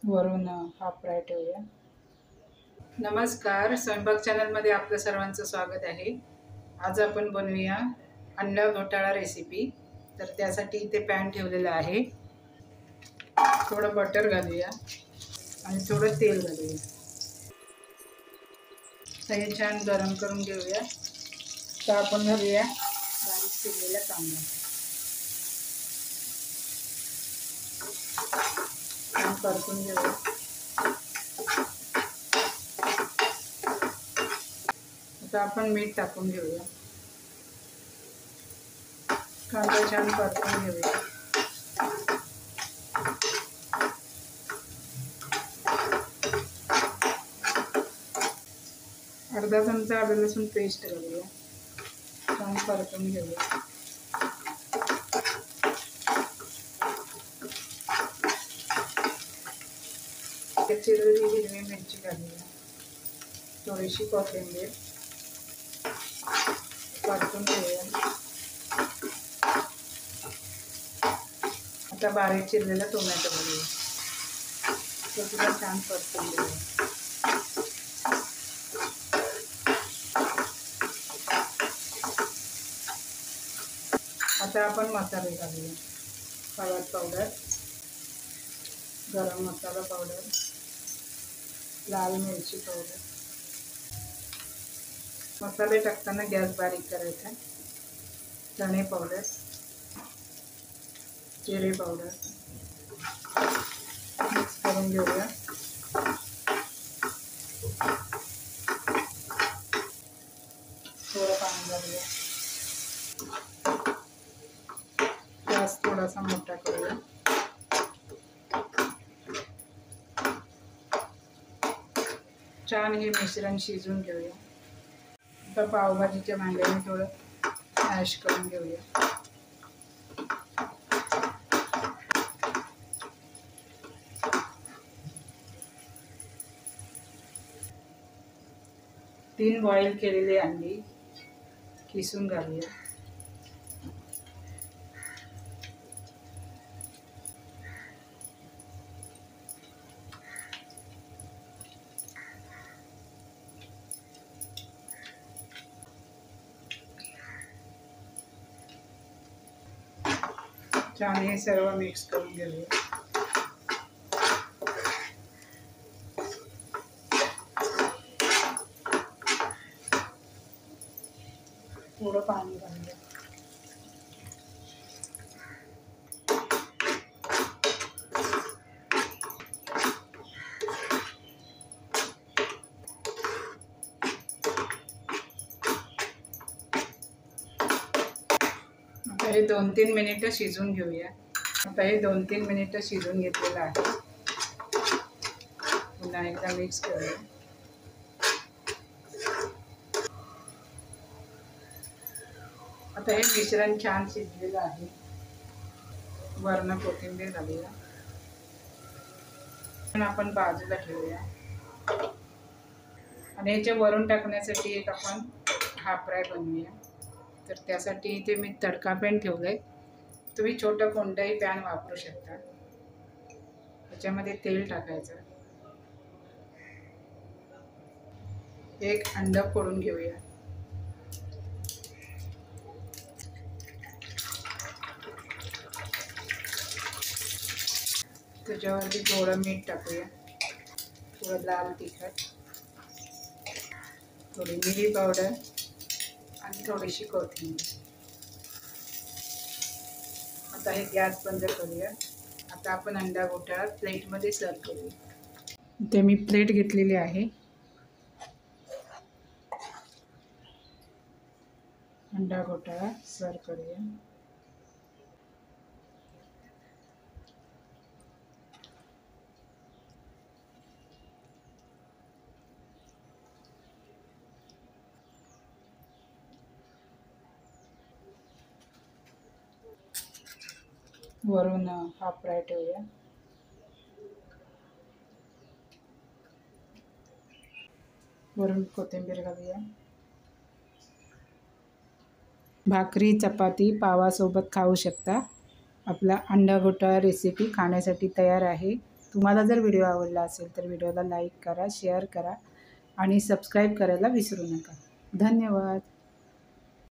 वरून half fry ठेवूया. नमस्कार, स्वयंपाक चॅनलमध्ये आपलं सर्वांचं स्वागत आहे. आज आपण बनवूया अंडा घोटाळा रेसिपी. तर त्यासाठी इथे पॅन ठेवलेला आहे. थोडं बटर घालूया आणि थोडं तेल घालूया. हे छान गरम करून घेऊया. तर आपण घालूया बारीक चिरलेला कांदा. छान परतून घेऊया. आता आपण मीठ टाकून घेऊया. कांदा छान परतून घेऊया. अर्धा चमचा आलं लसूण पेस्ट घालूया. छान परतून घेऊया. चिरलेली हिरवी मिरची घालूया. थोडीशी कोथिंबीर परतून घेऊया. आता बारीक चिरलेला टोमॅटो घालूया. तो सुद्धा छान परतून घेऊया. आता आपण मसाले घालूया. हळद पावडर, गरम मसाला पावडर, लाल मिरची पावडर. मसाले टाकताना गॅस बारीक करायचा. धणे पावडर, जिरे पावडर मिक्स करून घेऊया. थोडं पाणी घालूया. गॅस थोडासा मोठा करूया. छान हे मिश्रण शिजवून घेऊया. आता पावभाजीच्या भांड्याने थोडं मॅश करून घेऊया. तीन बॉईल केलेले अंडी किसून घालूया. छान हे सर्व मिक्स करून घेऊया. थोडं पाणी घालूया. आता हे 2-3 मिनिटं शिजवून घेऊया. आता हे 2-3 मिनिटं शिजवून घेतलेलं आहे. पुन्हा एकदा मिक्स करूया. आता हे मिश्रण छान शिजलेलं आहे. वरून कोथिंबीर घालूया. आपण बाजूला ठेवूया. आणि याच्या वरून टाकण्यासाठी एक आपण हाफ फ्राय बनवूया. तर त्यासाठी इथे मी तडका पॅन ठेवलंय. तुम्ही छोटं कोणताही पॅन वापरू शकता. त्याच्यामध्ये तेल टाकायचं. एक अंडा फोडून घेऊया. त्याच्यावरती थोडं मीठ टाकूया. थोडं लाल तिखट, थोडी मिरी पावडर आणि थोडीशी कोथिंबीर. आता हे गॅस बंद करूया. आता आपण अंडा घोटाळा प्लेटमध्ये सर्व करूया. इथे मी प्लेट घेतलेली आहे. अंडा घोटाळा सर्व करूया. वरून हाफ फ्राय ठेवूया. वरून कोथिंबीर घालूया. भाकरी, चपाती, पावासोबत खाऊ शकता. आपला अंडा घोटाळा रेसिपी खाण्यासाठी तयार आहे. तुम्हाला जर व्हिडिओ आवडला असेल तर व्हिडिओला लाईक करा, शेअर करा आणि सबस्क्राईब करायला विसरू नका. धन्यवाद.